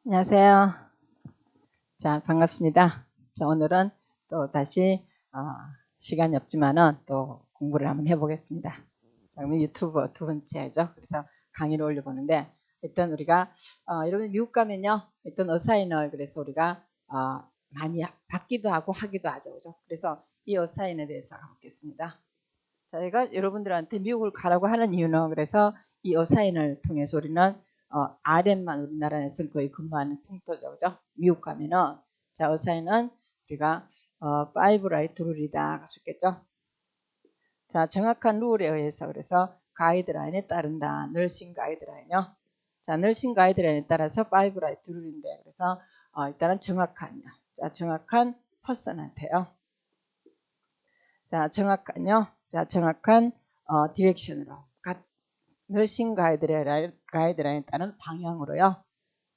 안녕하세요. 자, 반갑습니다. 자, 오늘은 또 다시 시간이 없지만은 또 공부를 한번 해보겠습니다. 자, 그러면 유튜브 두 번째죠. 그래서 강의를 올려보는데 일단 우리가 여러분 미국 가면요, 일단 어사인을 그래서 우리가 많이 받기도 하고 하기도 하죠, 그죠? 그래서 이 어사인에 대해서 가보겠습니다. 자, 제가 여러분들한테 미국을 가라고 하는 이유는 그래서 이 어사인을 통해서 우리는 RM만 우리나라에서 거의 근무하는 풍토죠, 그죠? 미국 가면은 자, 어사인은 우리가 파이브 라이트 룰이다 하셨겠죠? 자, 정확한 룰에 의해서 그래서 가이드라인에 따른다. 너싱 가이드라인요. 자, 너싱 가이드라인에 따라서 파이브 라이트 룰인데 그래서 일단은 정확한요. 자, 정확한 퍼슨한테요. 자, 정확한요. 자, 정확한 디렉션으로 너싱 가이드라인에 따른 방향으로요.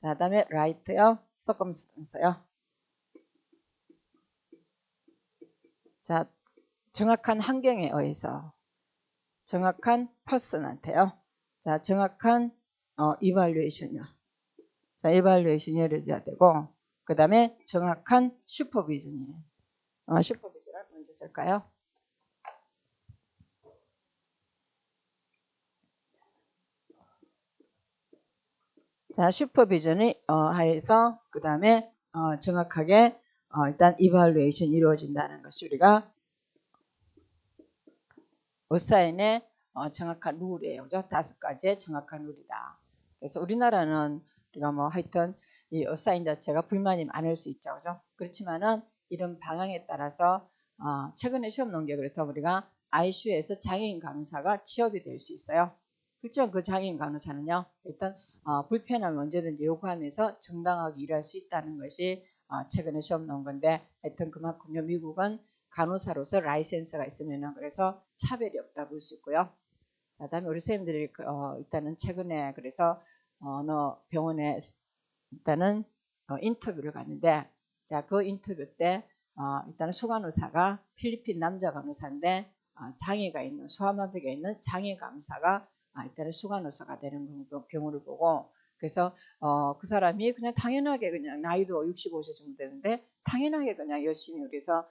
자, 다음에 right요. circumstance요. 자, 정확한 환경에 의해서 정확한 person한테요. 자, 정확한 evaluation이요. 자, evaluation이 이루어져야 되고 그 다음에 정확한 슈퍼비전이에요. 슈퍼비전을 먼저 쓸까요? 자, 슈퍼비전이 하에서 그 다음에 정확하게 일단 이발루에이션이 이루어진다는 것이 우리가 어사인의 정확한 룰이에요. 그죠? 5가지의 정확한 룰이다. 그래서 우리나라는 우리가 뭐 하여튼 이 어사인 자체가 불만이 많을 수 있죠. 그죠? 그렇지만은 이런 방향에 따라서 최근에 시험 논게 그래서 우리가 ICU에서 장애인 간호사가 취업이 될 수 있어요. 그렇지만 그 장애인 간호사는요. 일단 불편함을 언제든지 요구하면서 정당하게 일할 수 있다는 것이 최근에 시험 나온 건데 하여튼 그만큼요. 미국은 간호사로서 라이센스가 있으면은 그래서 차별이 없다 볼 수 있고요. 자, 다음에 우리 선생님들이 일단은 최근에 그래서 어느 병원에 일단은 인터뷰를 갔는데 자, 그 인터뷰 때 일단은 수간호사가 필리핀 남자 간호사인데 장애가 있는 소아마비가 있는 장애 간호사가 일단은 수간호사가 되는 경우를 보고 그래서 그 사람이 그냥 당연하게 그냥 나이도 65세 정도 되는데 당연하게 그냥 열심히 그래서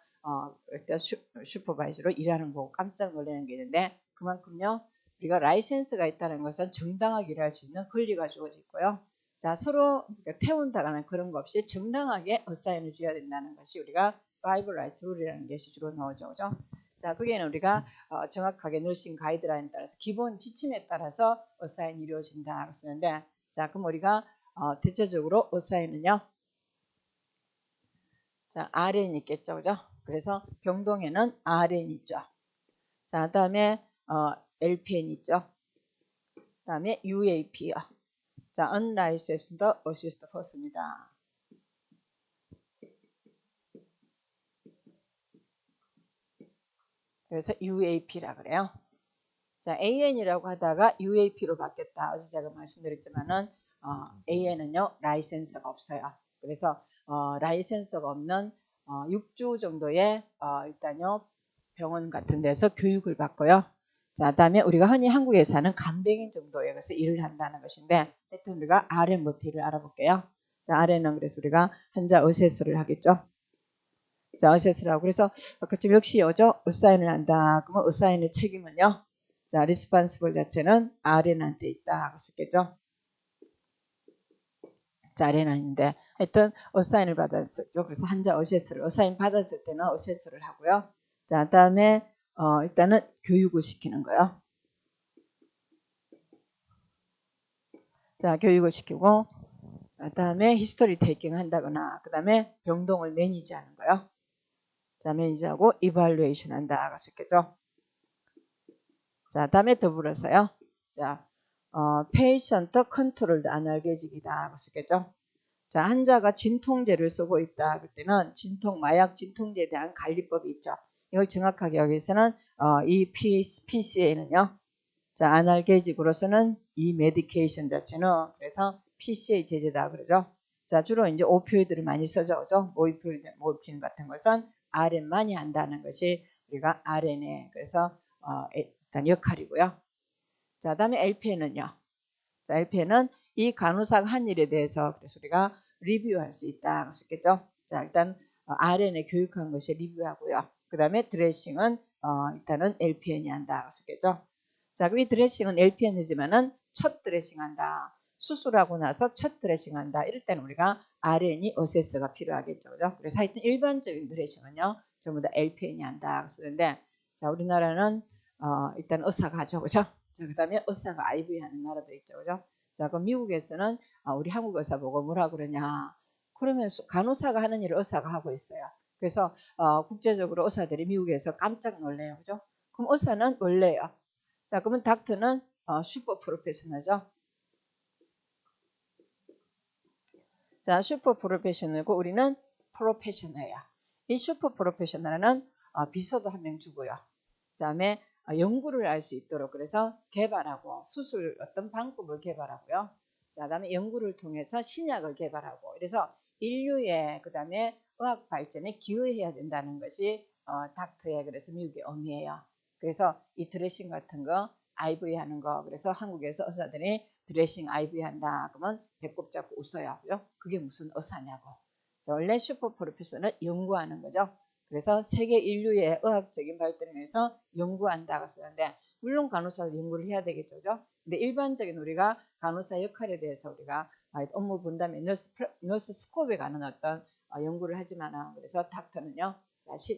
일단 슈퍼바이저로 일하는 거 깜짝 놀라는 게 있는데 그만큼요 우리가 라이센스가 있다는 것은 정당하게 일할 수 있는 권리가 주어져 있고요. 자, 서로 태운다거나 그런 거 없이 정당하게 어사인을 줘야 된다는 것이 우리가 파이브 라이트 룰이라는 것이 주로 나오죠. 그죠? 자, 거기에는 우리가 정확하게 너싱 가이드라인에 따라서 기본 지침에 따라서 어사인이 이루어진다 쓰는데 자, 그럼 우리가 대체적으로 어사인은요. 자, RN 있겠죠. 그죠? 그래서 병동에는 RN 있죠. 자, 다음에 LPN 있죠. 다음에 UAP요. 자, Unlicensed Assist Person입니다. 그래서 UAP라 그래요. 자, AN이라고 하다가 UAP로 바뀌었다. 어제 제가 말씀드렸지만은 AN은요 라이센스가 없어요. 그래서 라이센스가 없는 6주 정도의 일단요 병원 같은 데서 교육을 받고요. 자, 다음에 우리가 흔히 한국에서 하는 간병인 정도에 그래서 일을 한다는 것인데 하여튼 우리가 RN 모티를 알아볼게요. 자, RN은 그래서 우리가 환자 어세스를 하겠죠. 자, 어세스라고 그래서 그쯤 역시 여죠 어사인을 한다. 그러면 어사인의 책임은요. 자, 리스판스블 자체는 RN한테 있다. 할 수 있겠죠. 자, RN인데 하여튼 어사인을 받았었죠. 그래서 환자 어사인 받았을 때는 어세스를 하고요. 자, 다음에 일단은 교육을 시키는 거예요. 자, 교육을 시키고 다음에 히스토리 테이킹 한다거나 그 다음에 병동을 매니지하는 거예요. 자, 매니지하고 이발루에이션 한다. 할 수 있겠죠. 자, 다음에 더불어서요. 자, 페이션트 컨트롤드 아날게직이다. 할 수 있겠죠. 자, 환자가 진통제를 쓰고 있다. 그때는 마약 진통제에 대한 관리법이 있죠. 이걸 정확하게 여기 위해서는 이 PCA는요. 자, 아날게직으로서는 이 메디케이션 자체는 그래서 PCA 제제다 그러죠. 자, 주로 이제 오피오이드를 많이 써죠. 그죠? 모르핀 같은 것은 RN만이 한다는 것이 우리가 RN의 그래서 일단 역할이고요. 자, 다음에 LPN은요. 자, LPN은 이 간호사가 한 일에 대해서 그래서 우리가 리뷰할 수 있다. 그랬겠죠? 자, 일단 RN에 교육한 것이 리뷰하고요. 그 다음에 드레싱은 일단은 LPN이 한다. 그랬겠죠? 자, 그럼 이 드레싱은 LPN이지만은 첫 드레싱 한다. 수술하고 나서 첫 드레싱 한다. 이럴 때는 우리가 RN이 어세스가 필요하겠죠. 그죠? 그래서 하여튼 일반적인 드레싱은요, 전부 다 LPN이 한다. 그러는데, 자, 우리나라는 일단 의사가 하죠. 그죠? 그 다음에 의사가 IV 하는 나라도 있죠. 그죠? 자, 그럼 미국에서는 우리 한국 의사 보고 뭐라 그러냐. 그러면 간호사가 하는 일을 의사가 하고 있어요. 그래서 국제적으로 의사들이 미국에서 깜짝 놀래요. 그죠? 그럼 의사는 원래요. 자, 그러면 닥터는 슈퍼 프로페셔널이죠. 자, 슈퍼 프로페셔널이고 우리는 프로페셔널이에요. 이 슈퍼 프로페셔널은 비서도 한 명 주고요. 그 다음에 연구를 할 수 있도록 그래서 개발하고 수술 어떤 방법을 개발하고요. 그 다음에 연구를 통해서 신약을 개발하고 그래서 인류의 그 다음에 의학 발전에 기여해야 된다는 것이 닥터의 그래서 미국의 의미예요. 그래서 이 드레싱 같은 거 IV 하는 거 그래서 한국에서 의사들이 드레싱 IV 한다 그러면 배꼽 잡고 웃어요. 그죠? 그게 무슨 의사냐고. 원래 슈퍼 프로페셔널은 연구하는 거죠. 그래서 세계 인류의 의학적인 발전을 위해서 연구한다고 쓰는데 물론 간호사도 연구를 해야 되겠죠. 그죠? 근데 일반적인 우리가 간호사 역할에 대해서 우리가 업무 분담에 너스 스코프에 가는 어떤 연구를 하지만 그래서 닥터는요.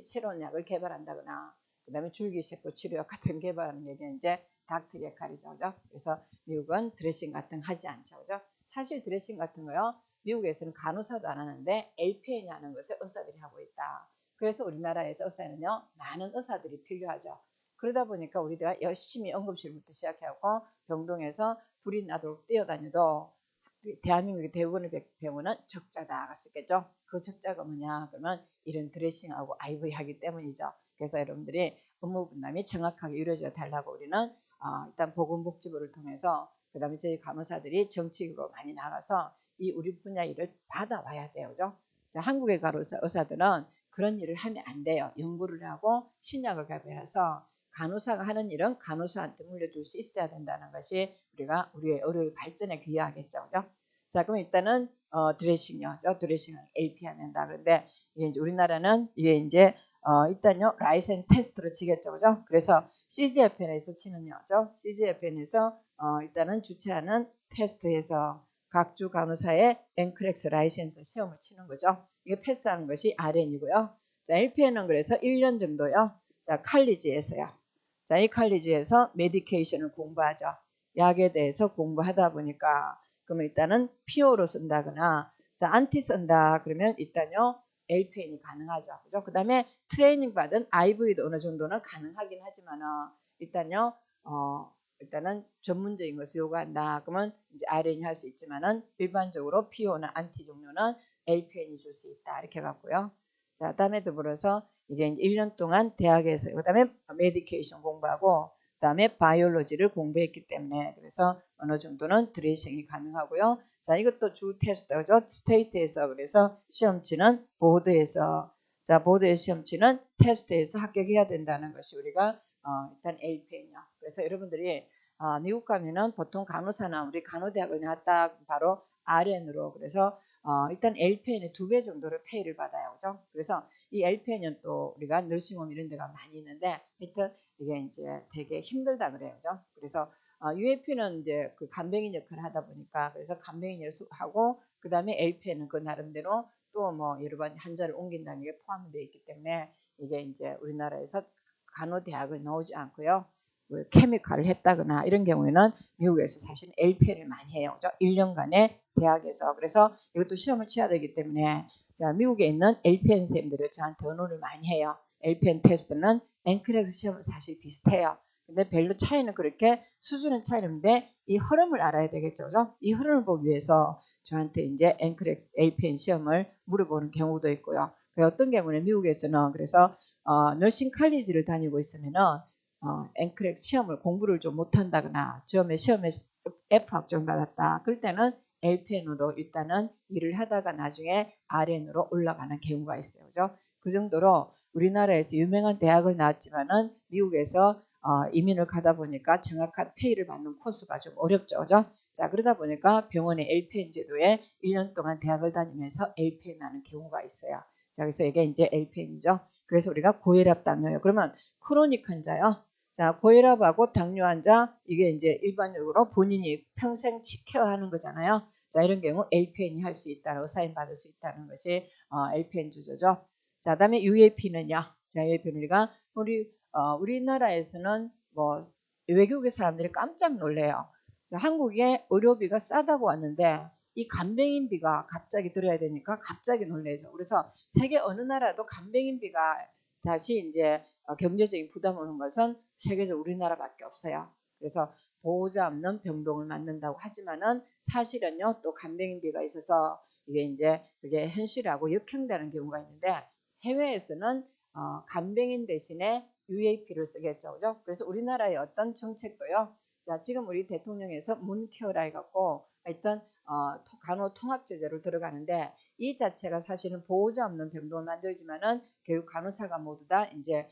새로운 약을 개발한다거나 그 다음에 줄기세포 치료약 같은 개발하는 게 이제 닥터 역할이죠. 그죠? 그래서 미국은 드레싱 같은 거 하지 않죠. 그죠? 사실 드레싱 같은 거요. 미국에서는 간호사도 안 하는데 LPN이 하는 것을 의사들이 하고 있다. 그래서 우리나라에서 의사는요. 많은 의사들이 필요하죠. 그러다 보니까 우리가 열심히 응급실부터 시작하고 병동에서 불이 나도록 뛰어다녀도 대한민국의 대부분의 병원은 적자다 할 수 있겠죠. 그 적자가 뭐냐 그러면 이런 드레싱하고 IV 하기 때문이죠. 그래서 여러분들이 업무 분담이 정확하게 이루어져 달라고 우리는 일단 보건복지부를 통해서 그 다음에 저희 간호사들이 정책으로 많이 나가서 이 우리 분야 일을 받아와야 돼요. 그죠? 자, 한국의 의사들은 그런 일을 하면 안 돼요. 연구를 하고 신약을 개발해서 간호사가 하는 일은 간호사한테 물려줄 수 있어야 된다는 것이 우리가 우리의 의료 발전에 기여하겠죠. 그죠? 자, 그럼 일단은 드레싱이요. 드레싱을 LP 한다. 그런데 이게 이제 우리나라는 이게 이제 일단요 라이센 테스트로 치겠죠. 그죠? 그래서 CGFN에서 치는요. CGFN에서 일단은 주최하는 테스트에서 각주 간호사의 NCLEX 라이센스 시험을 치는 거죠. 이게 패스하는 것이 RN이고요. 자, LPN은 그래서 1년 정도요. 자, 칼리지에서요. 자, 이 칼리지에서 메디케이션을 공부하죠. 약에 대해서 공부하다 보니까 그러면 일단은 PO로 쓴다거나 자, 안티 쓴다 그러면 일단요. LPN이 가능하죠. 그죠? 그 다음에 트레이닝 받은 IV도 어느 정도는 가능하긴 하지만은 일단요. 일단은 전문적인 것을 요구한다. 그러면 이제 RN이 할 수 있지만은 일반적으로 PO나 안티 종류는 LPN이 줄 수 있다. 이렇게 갖고요. 자, 다음에 더불어서 이게 이제 1년 동안 대학에서 그다음에 메디케이션 공부하고 그다음에 바이올로지를 공부했기 때문에 그래서 어느 정도는 드레싱이 가능하고요. 자, 이것도 주 테스트죠. 스테이트에서 그래서 시험치는 보드에서 자, 보드의 시험치는 테스트에서 합격해야 된다는 것이 우리가 일단 LPN이요. 그래서 여러분들이 미국 가면은 보통 간호사나 우리 간호대학을 나왔다 바로 RN으로 그래서 일단 LPN의 2배 정도를 페이를 받아요. 그죠? 그래서 이 LPN은 또 우리가 너싱홈 이런 데가 많이 있는데 하여튼 이게 이제 되게 힘들다 그래요. 그죠? 그래서 UAP는 이제 그 간병인 역할을 하다 보니까 그래서 간병인 역할을 하고 그 다음에 LPN은 그 나름대로 또 뭐 여러 번 환자를 옮긴다는 게 포함되어 있기 때문에 이게 이제 우리나라에서 간호대학을 나오지 않고요. 케미칼을 했다거나 이런 경우에는 미국에서 사실 LPN을 많이 해요. 그죠? 1년간의 대학에서. 그래서 이것도 시험을 치어야 되기 때문에 자, 미국에 있는 LPN 선생님들이 저한테 언어를 많이 해요. LPN 테스트는 NCLEX 시험은 사실 비슷해요. 근데 별로 차이는 그렇게 수준은 차이는데 이 흐름을 알아야 되겠죠. 그죠? 이 흐름을 보기 위해서 저한테 이제 NCLEX LPN 시험을 물어보는 경우도 있고요. 어떤 경우는 미국에서는 그래서 너싱 칼리지를 다니고 있으면은 NCLEX 시험을 공부를 좀 못한다거나 처음에 시험에서 F 학점 받았다. 그럴 때는 LPN으로 일단은 일을 하다가 나중에 RN으로 올라가는 경우가 있어요. 그죠? 그 정도로 우리나라에서 유명한 대학을 나왔지만은 미국에서 이민을 가다 보니까 정확한 페이를 받는 코스가 좀 어렵죠. 그죠? 자, 그러다 보니까 병원의 LPN 제도에 1년 동안 대학을 다니면서 LPN 하는 경우가 있어요. 자, 그래서 이게 이제 LPN이죠. 그래서 우리가 고혈압 당뇨요. 그러면 크로닉 환자요. 자, 고혈압하고 당뇨 환자, 이게 이제 일반적으로 본인이 평생 케어하는 거잖아요. 자, 이런 경우 LPN이 할 수 있다는, 의사인 받을 수 있다는 것이 LPN 주소죠. 자, 그다음에 UAP는요. 자, UAP는 우리나라에서는 뭐 외국의 사람들이 깜짝 놀래요. 자, 한국에 의료비가 싸다고 왔는데 이 간병인비가 갑자기 들어야 되니까 갑자기 놀래죠. 그래서 세계 어느 나라도 간병인비가 다시 이제 경제적인 부담 오는 것은 세계적으로 우리나라밖에 없어요. 그래서 보호자 없는 병동을 만든다고 하지만은 사실은요 또 간병인비가 있어서 이게 이제 그게 현실하고 역행되는 경우가 있는데 해외에서는 간병인 대신에 UAP를 쓰겠죠. 그죠? 그래서 우리나라의 어떤 정책도요. 자, 지금 우리 대통령에서 문케어라 해갖고 하여튼 간호통합제도로 들어가는데 이 자체가 사실은 보호자 없는 병동을 만들지만은 교육 간호사가 모두 다 이제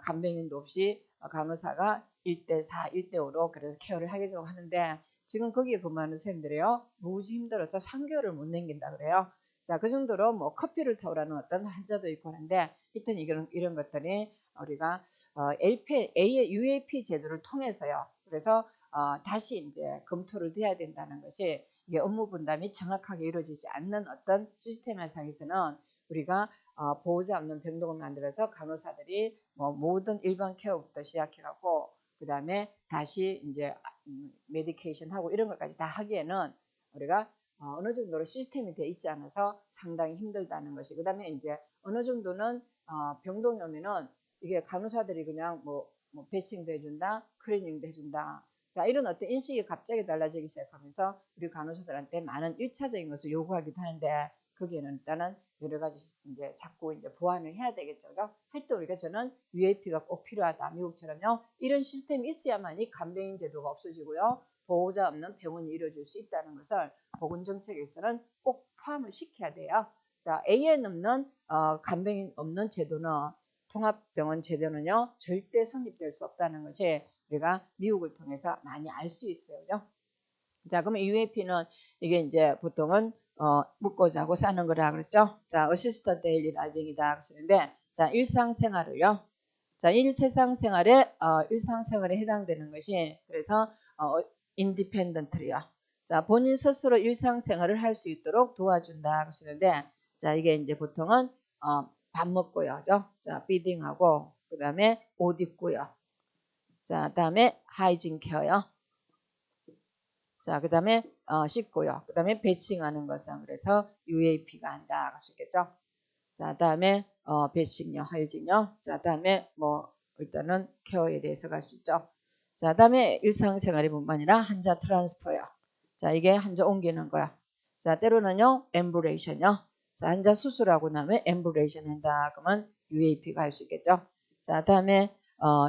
간병인도 없이 간호사가 1대4, 1대5로 그래서 케어를 하겠다고 하는데 지금 거기에 근무하는 선생님들이요. 무지 힘들어서 3개월을 못 넘긴다 그래요. 자, 그 정도로 뭐 커피를 타오라는 어떤 환자도 있고 하는데 하여튼 이런 것들이 우리가 A의 UAP 제도를 통해서요. 그래서 다시 이제 검토를 해야 된다는 것이 이게 업무 분담이 정확하게 이루어지지 않는 어떤 시스템 상에서는 우리가 보호자 없는 병동을 만들어서 간호사들이 뭐 모든 일반 케어부터 시작해갖고 그 다음에 다시 이제 메디케이션 하고 이런 것까지 다 하기에는 우리가 어느 정도로 시스템이 돼 있지 않아서 상당히 힘들다는 것이. 그 다음에 이제 어느 정도는 병동에 오면은 이게 간호사들이 그냥 뭐 배싱도 해준다, 클리닝도 해준다. 자, 이런 어떤 인식이 갑자기 달라지기 시작하면서 우리 간호사들한테 많은 1차적인 것을 요구하기도 하는데 거기에는 일단은 여러 가지 이제 자꾸 이제 보완을 해야 되겠죠. 그죠? 하여튼 우리가 저는 UAP가 꼭 필요하다. 미국처럼요. 이런 시스템이 있어야만이 간병인 제도가 없어지고요. 보호자 없는 병원이 이루어질 수 있다는 것을 보건정책에서는 꼭 포함을 시켜야 돼요. 자, AN 없는 간병인 없는 제도는 통합병원 제도는요. 절대 성립될 수 없다는 것이 우리가 미국을 통해서 많이 알 수 있어요. 그죠? 자, 그러면 UAP는 이게 이제 보통은 먹고 자고 사는 거라 그랬죠. 자, 어시스턴트 데일리 라이빙이다 그러시는데 자, 일상생활을요. 자, 일상생활에 해당되는 것이 그래서 인디펜던트리요. 자, 본인 스스로 일상생활을 할 수 있도록 도와준다 그러시는데 자, 이게 이제 보통은 밥 먹고요. 그죠? 자, 피딩하고 그다음에 옷 입고요. 자, 그다음에 하이진 케어요. 자, 그 다음에 씻고요. 그 다음에 배싱하는 것은 그래서 UAP가 한다 하시겠죠. 자, 다음에 배싱요, 하이진요. 자, 다음에 뭐 일단은 케어에 대해서 갈 수 있죠. 자, 다음에 일상생활이 뿐만 아니라 환자 트랜스퍼요. 자, 이게 환자 옮기는 거야. 자, 때로는요, 엠브레이션요. 자, 환자 수술하고 나면 엠브레이션 한다. 그러면 UAP가 할 수 있겠죠. 자, 다음에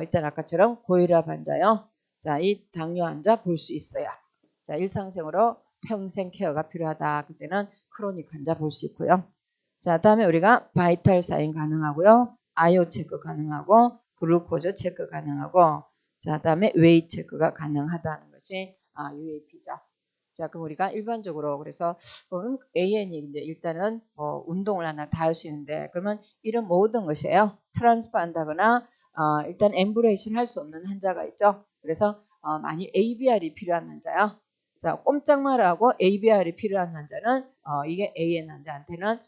일단 아까처럼 고혈압 환자요. 자, 이 당뇨 환자 볼 수 있어요. 자, 일상생활로 평생 케어가 필요하다. 그때는 크로닉 환자 볼 수 있고요. 자, 다음에 우리가 바이탈 사인 가능하고요. 아이오 체크 가능하고 글루코즈 체크 가능하고 자, 다음에 웨이 체크가 가능하다는 것이 UAP죠. 자, 그럼 우리가 일반적으로 그래서 AN이 이제 일단은 운동을 하나 다 할 수 있는데 그러면 이런 모든 것이에요. 트랜스퍼 한다거나 일단 엠브레이션 할 수 없는 환자가 있죠. 그래서 만일 ABR이 필요한 환자요. 자, 꼼짝 말하고 ABR이 필요한 환자는 이게 AN 환자한테는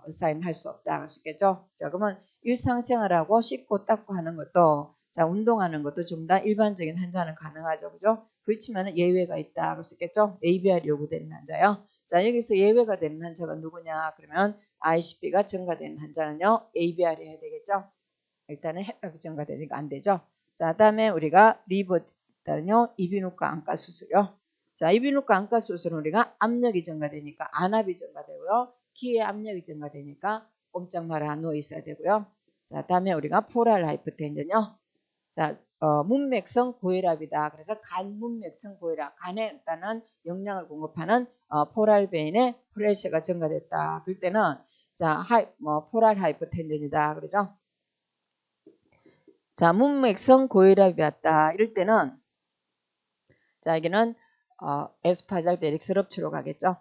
어사인 할 수 없다 하시겠죠. 자, 그러면 일상생활하고 씻고 닦고 하는 것도 자, 운동하는 것도 좀 다 일반적인 환자는 가능하죠. 그죠? 그렇지만 예외가 있다 하시겠죠. ABR이 요구되는 환자요. 자, 여기서 예외가 되는 환자가 누구냐? 그러면 ICP가 증가되는 환자는요. ABR이 해야 되겠죠. 일단은 혈압이 증가되니까 안 되죠. 자, 다음에 우리가 리버는요. 이비인후과 안과 수술요. 자, 이비인후과 안과 수술은 우리가 압력이 증가되니까 안압이 증가되고요. 기의 압력이 증가되니까 꼼짝 말아 누워 있어야 되고요. 자, 다음에 우리가 포랄 하이퍼텐전요. 자, 문맥성 고혈압이다. 그래서 간 문맥성 고혈압, 간에 일단은 영양을 공급하는 포랄 베인의 프레셔가 증가됐다. 그럴 때는 자, 포랄 하이퍼텐전이다. 그러죠? 자, 문맥성 고혈압이 왔다. 이럴 때는 자, 여기는 에스파잘 베릭스럽치로 가겠죠.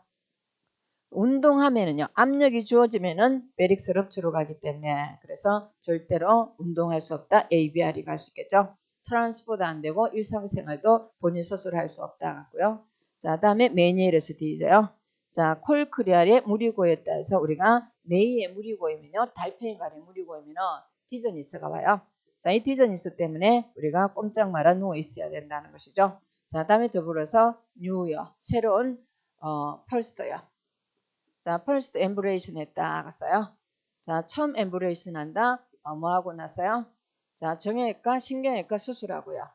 운동하면은요, 압력이 주어지면은 베릭스럽치로 가기 때문에 그래서 절대로 운동할 수 없다. ABR이 갈 수 있겠죠. 트랜스포도 안 되고 일상생활도 본인 스스로 할 수 없다 같고요. 자, 다음에 메니에르스 디이제요. 자, 콜크리알에 물이 고였다 해서 우리가 뇌에 물이 고이면요, 달팽이관에 물이 고이면은 디저니스가 와요. 자, 이 디저니스 때문에 우리가 꼼짝 말아 누워 있어야 된다는 것이죠. 자, 다음에 더불어서 뉴요, 새로운 펄스터요. 자, first 엠브레이션 했다 갔어요. 자, 처음 엠브레이션 한다. 뭐 하고 났어요? 자, 정형외과, 신경외과 수술하고요.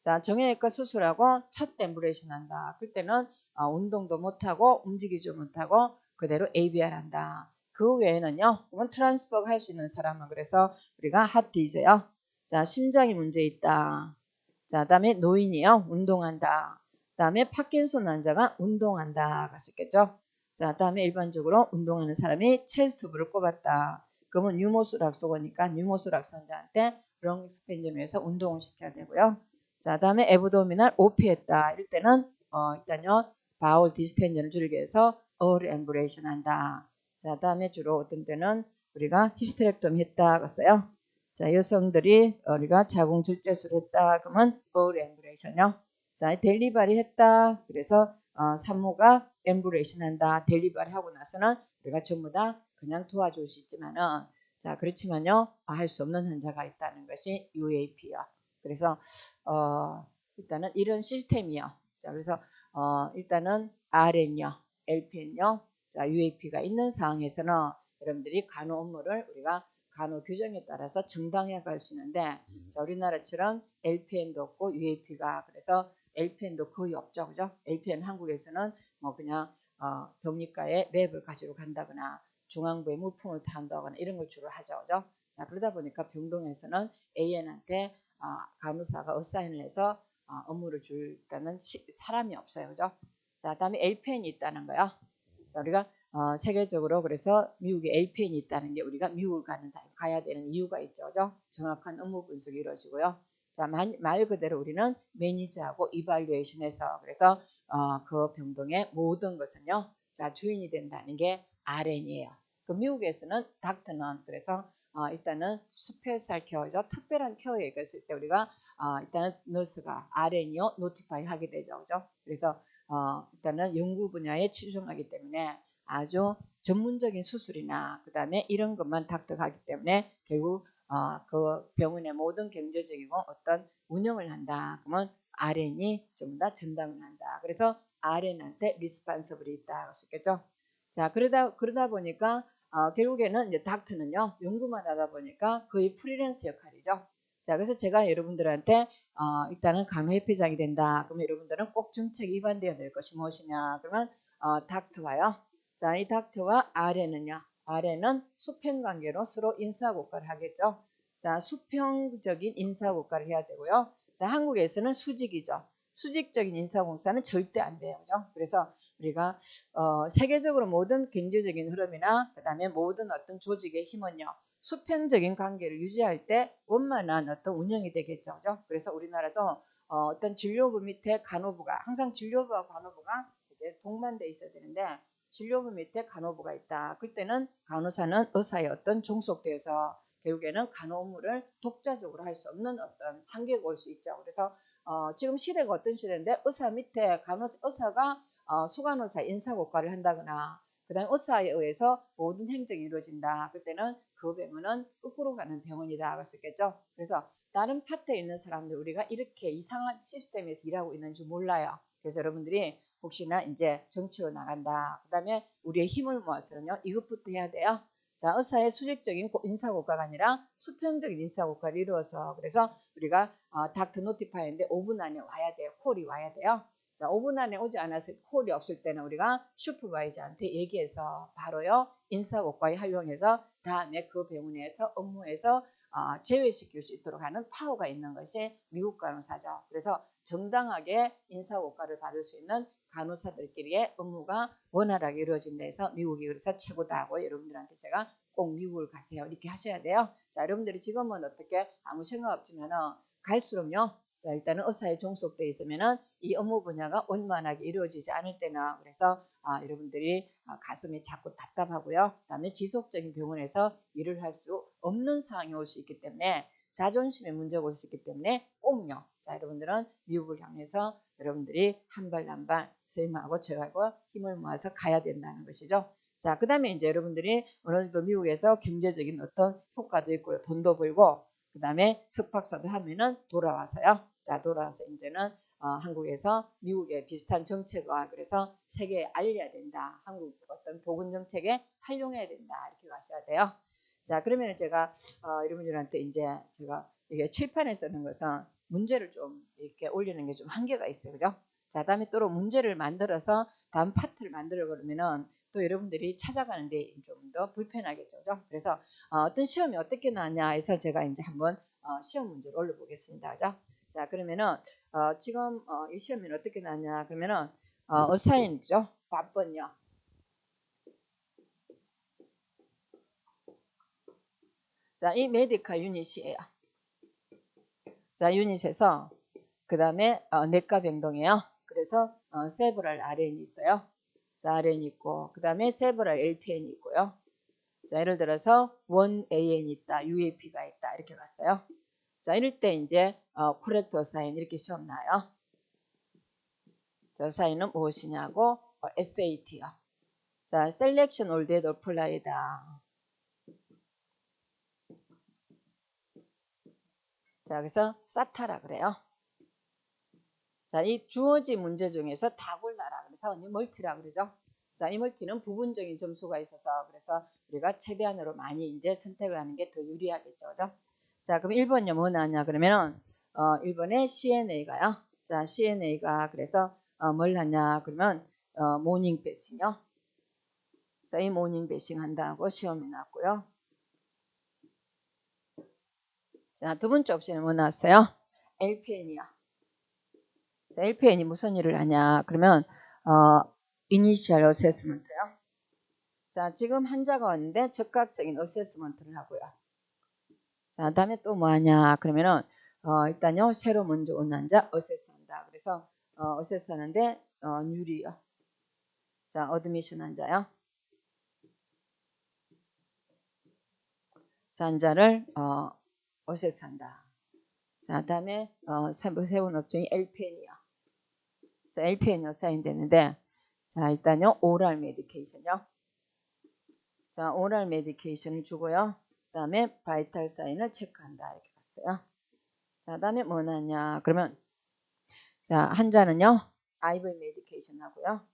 자, 정형외과 수술하고 첫 엠브레이션 한다. 그때는 운동도 못하고 움직이지 못하고 그대로 ABR 한다. 그 외에는요, 그건 트랜스퍼가 할 수 있는 사람은 그래서 우리가 하트이제요. 자, 심장이 문제 있다. 자, 다음에 노인이요, 운동한다. 다음에 파킨슨 환자가 운동한다. 갈 수 있겠죠. 자, 다음에 일반적으로 운동하는 사람이 체스트부를 꼽았다. 그러면 뉴모스락소거니까 뉴모스락소 환자한테 롱 익스펜전을 위해서 운동을 시켜야 되고요. 자, 다음에 에브도미날 오피했다. 이럴 때는 일단요 바울 디스텐전을 줄이기 위해서 어를 엠브레이션 한다. 자, 다음에 주로 어떤 때는 우리가 히스테렉토미 했다 그랬어요. 자, 여성들이 우리가 자궁질환수를 했다 그러면 어를 엠브레이션요. 자, 델리바리 했다. 그래서 산모가 엠브레이션 한다. 델리바리 하고 나서는 우리가 전부 다 그냥 도와줄 수 있지만은 자, 그렇지만요 할 수 없는 환자가 있다는 것이 UAP요. 그래서 일단은 이런 시스템이요. 자, 그래서 일단은 RN요, LPN요, 자, UAP가 있는 상황에서는 여러분들이 간호 업무를 우리가 간호 규정에 따라서 정당하게 할 수 있는데 자, 우리나라처럼 LPN도 없고 UAP가 그래서 LPN도 거의 없죠, 그죠? LPN 한국에서는 뭐 그냥 병리과에 랩을 가지고 간다거나 중앙부에 무풍을 탄다거나 이런 걸 주로 하죠, 그죠? 자, 그러다 보니까 병동에서는 AN한테 간호사가 어사인을 해서 업무를 줄 때는 사람이 없어요. 그죠? 자, 다음에 LPN이 있다는 거요. 자, 우리가 세계적으로 그래서 미국에 LPN이 있다는 게 우리가 미국을 가야 되는 이유가 있죠. 그죠? 정확한 업무 분석이 이루어지고요. 자, 말 그대로 우리는 매니저하고 이발리에이션해서 그래서 그 병동의 모든 것은요. 자, 주인이 된다는 게 RN이에요. 그 미국에서는 닥터는 그래서 일단은 스페셜 케어죠. 특별한 케어에 있을 때 우리가 일단은 너스가 RN이요 노티파이 하게 되죠. 그죠? 그래서 일단은 연구 분야에 치중하기 때문에 아주 전문적인 수술이나 그 다음에 이런 것만 닥터하기 때문에 결국 그 병원의 모든 경제적이고 어떤 운영을 한다. 그러면 RN이 전부 다 전담을 한다. 그래서 RN한테 리스판서블이 있다. 할수 있겠죠? 자, 그러다 보니까 결국에는 이제 닥터는요 연구만 하다 보니까 거의 프리랜서 역할이죠. 자, 그래서 제가 여러분들한테 일단은 간호협회장이 된다. 그러면 여러분들은 꼭 정책 위반되어야 될 것이 무엇이냐? 그러면 닥터와요. 자, 이 닥터와 RN은요. RN은 수평관계로 서로 인사고과를 하겠죠. 자, 수평적인 인사고과를 해야 되고요. 자, 한국에서는 수직이죠. 수직적인 인사공사는 절대 안 돼요. 그죠? 그래서 우리가 세계적으로 모든 경제적인 흐름이나 그 다음에 모든 어떤 조직의 힘은요. 수평적인 관계를 유지할 때 원만한 어떤 운영이 되겠죠. 그죠? 그래서 우리나라도 어떤 진료부 밑에 간호부가 항상 진료부와 간호부가 이렇게 동반돼 있어야 되는데 진료부 밑에 간호부가 있다. 그때는 간호사는 의사의 어떤 종속되어서 결국에는 간호 업무를 독자적으로 할 수 없는 어떤 한계가 올 수 있죠. 그래서 지금 시대가 어떤 시대인데 의사 밑에 의사가 수간의사 인사고과를 한다거나 그 다음에 의사에 의해서 모든 행정이 이루어진다. 그때는 그 병원은 거꾸로 가는 병원이다. 할 수 있겠죠. 그래서 다른 파트에 있는 사람들 우리가 이렇게 이상한 시스템에서 일하고 있는 줄 몰라요. 그래서 여러분들이 혹시나 이제 정치로 나간다. 그 다음에 우리의 힘을 모아서는요. 이것부터 해야 돼요. 자, 의사의 수직적인 인사고과가 아니라 수평적인 인사고과를 이루어서 그래서 우리가 닥터 노티파이인데 5분 안에 와야 돼요. 콜이 와야 돼요. 자, 5분 안에 오지 않아서 콜이 없을 때는 우리가 슈퍼바이저한테 얘기해서 바로요 인사고과에 활용해서 다음에 그 병원에서 업무에서 제외시킬 수 있도록 하는 파워가 있는 것이 미국 간호사죠. 그래서 정당하게 인사고과를 받을 수 있는 간호사들끼리의 업무가 원활하게 이루어진다 해서 미국이 그래서 최고다고 여러분들한테 제가 꼭 미국을 가세요. 이렇게 하셔야 돼요. 자, 여러분들이 지금은 어떻게 아무 생각 없지만은 갈수록요. 자, 일단은 의사에 종속돼 있으면은 이 업무 분야가 원만하게 이루어지지 않을 때는 그래서 여러분들이 가슴이 자꾸 답답하고요. 그다음에 지속적인 병원에서 일을 할 수 없는 상황이 올 수 있기 때문에 자존심에 문제가 올 수 있기 때문에 꼭요. 자, 여러분들은 미국을 향해서 여러분들이 한 발 한 발 선생님하고 저하고 힘을 모아서 가야 된다는 것이죠. 자, 그 다음에 이제 여러분들이 어느 정도 미국에서 경제적인 어떤 효과도 있고요. 돈도 벌고, 그 다음에 석박사도 하면은 돌아와서요. 자, 돌아와서 이제는 한국에서 미국의 비슷한 정책과 그래서 세계에 알려야 된다. 한국 어떤 보건 정책에 활용해야 된다. 이렇게 가셔야 돼요. 자, 그러면 제가 여러분들한테 이제 제가 이게 칠판에 쓰는 것은 문제를 좀 이렇게 올리는 게 좀 한계가 있어요. 그죠? 자, 다음에 또 문제를 만들어서 다음 파트를 만들어 버리면은 또 여러분들이 찾아가는데 좀 더 불편하겠죠. 그죠? 그래서 어떤 시험이 어떻게 나왔냐 해서 제가 이제 한번 시험 문제를 올려보겠습니다. 그죠? 자, 그러면은 지금 이 시험이 어떻게 나왔냐 그러면은 어사인이죠. 답번요. 자, 이 메디카 유닛이에요. 자, 유닛에서 그 다음에 내과 병동이에요. 그래서 세브랄 RN이 있어요. 자, RN이 있고 그 다음에 세브랄 LPN이 있고요. 자, 예를 들어서 1AN이 있다, UAP가 있다 이렇게 갔어요. 자, 이럴 때 이제 코렉트 어사인 이렇게 시험 나요. 자, 어사인은 무엇이냐고 SAT요. 자, 셀렉션 올 데드 어플라이다. 자, 그래서 사타라 그래요. 자, 이 주어진 문제 중에서 다 골라라. 그래서 이 멀티라 그러죠. 자, 이 멀티는 부분적인 점수가 있어서 그래서 우리가 최대한으로 많이 이제 선택을 하는 게 더 유리하겠죠. 그죠? 자, 그럼 1번요 뭐 나왔냐 그러면은 1번에 CNA가요. 자, CNA가 그래서 뭘 하냐 그러면 모닝 배싱이요. 자, 이 모닝 배싱 한다고 시험이 나왔고요. 자, 두 번째 옵션은 뭐 나왔어요? LPN이요. 자, LPN이 무슨 일을 하냐 그러면 이니셜 어세스먼트요. 자, 지금 환자가 왔는데 즉각적인 어세스먼트를 하고요. 자, 다음에 또 뭐 하냐 그러면은 일단요 새로 먼저 온 환자 어세스한다. 그래서 어세스하는데 뉴리요. 자, 어드미션 환자요. 자, 환자를 어세스한다. 자, 다음에 세운 업종이 LPN이요. 자, LPN이 어사인되는데 자, 일단요 오랄 메디케이션요. 자, 오랄 메디케이션을 주고요. 그 다음에 바이탈 사인을 체크한다. 이렇게 봤어요. 자, 다음에 뭐 나냐 그러면 자, 환자는요 IV 메디케이션 하고요.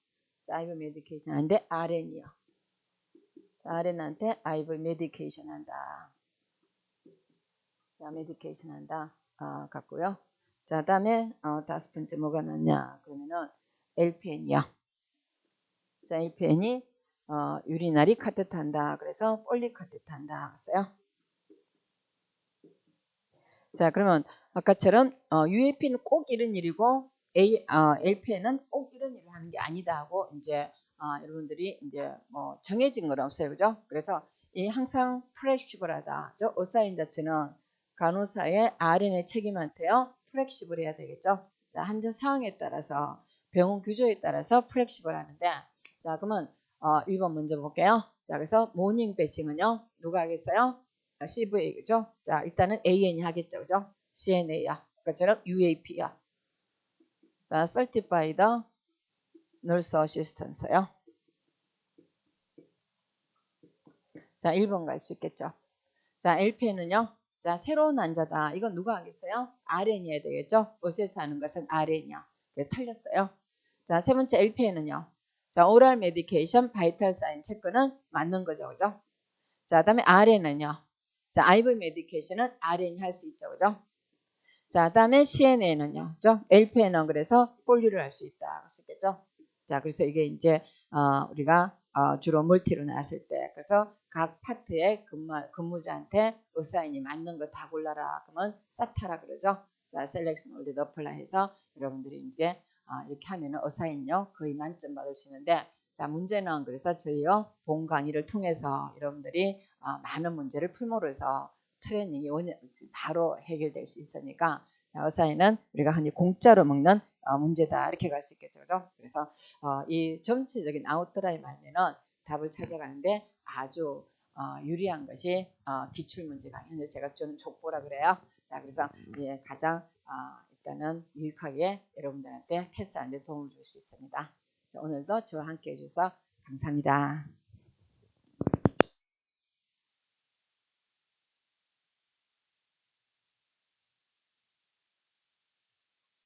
자, IV 메디케이션 하는데 RN이요. 자, RN한테 IV 메디케이션 한다. 자, 메디케이션 한다. 같고요. 자, 다음에 다섯 번째 뭐가 나냐 그러면은 LPN이요. 자, LPN이 유리나리 카테트 한다. 그래서 폴리 카테트 한다. 했어요. 자, 그러면 아까처럼 UAP는 꼭 이런 일이고 LPN은 꼭 이런 일을 하는 게 아니다 하고 이제 여러분들이 이제 뭐 정해진 건 없어요. 그죠? 그래서 이 항상 플렉시블하다. 저 어사인 자체는 간호사의 RN의 책임한테요. 플렉시블 해야 되겠죠? 자, 환자 상황에 따라서 병원 규조에 따라서 플렉시블 하는데 자, 그러면 1번 먼저 볼게요. 자, 그래서 모닝 배싱은요. 누가 하겠어요? CV 그죠? 자, 일단은 AN이 하겠죠. 그죠? CNA야. 그처럼 UAP야. 자, Certified Nurse Assistant요. 자, 1번 갈 수 있겠죠. 자, LPN은요. 자, 새로운 환자다. 이건 누가 하겠어요? RN이어야 되겠죠? 어세스 하는 것은 RN이야. 그래서 틀렸어요. 자, 세 번째 LPN은요. 자, 오랄 메디케이션 바이탈 사인 체크는 맞는 거죠. 그죠? 자, 다음에 RN은요. 자, IV 메디케이션은 RN이 할 수 있죠. 그죠? 자, 다음에 CNA는요. 그죠? LPN은 그래서 폴리를 할 수 있다. 할 수 있겠죠? 자, 그래서 이게 이제 우리가 주로 멀티로 나왔을 때 그래서 각 파트의 근무자한테 의사인이 맞는 거 다 골라라. 그러면 사타라 그러죠. 자, 셀렉션 올드 어플라 해서 여러분들이 이제 이렇게 하면은 의사인요 거의 만점 받을 수 있는데 자, 문제는 그래서 저희요 본 강의를 통해서 여러분들이 많은 문제를 풀므로써 트레이닝이 바로 해결될 수 있으니까 자, 어사이는 우리가 흔히 공짜로 먹는 문제다 이렇게 갈 수 있겠죠. 그죠? 그래서 이 전체적인 아웃라인 말미는 답을 찾아가는데 아주 유리한 것이 기출 문제가 현재 제가 주는 족보라 그래요. 자, 그래서 가장 일단은 유익하게 여러분들한테 패스하는 데 도움을 줄 수 있습니다. 자, 오늘도 저와 함께 해주셔서 감사합니다.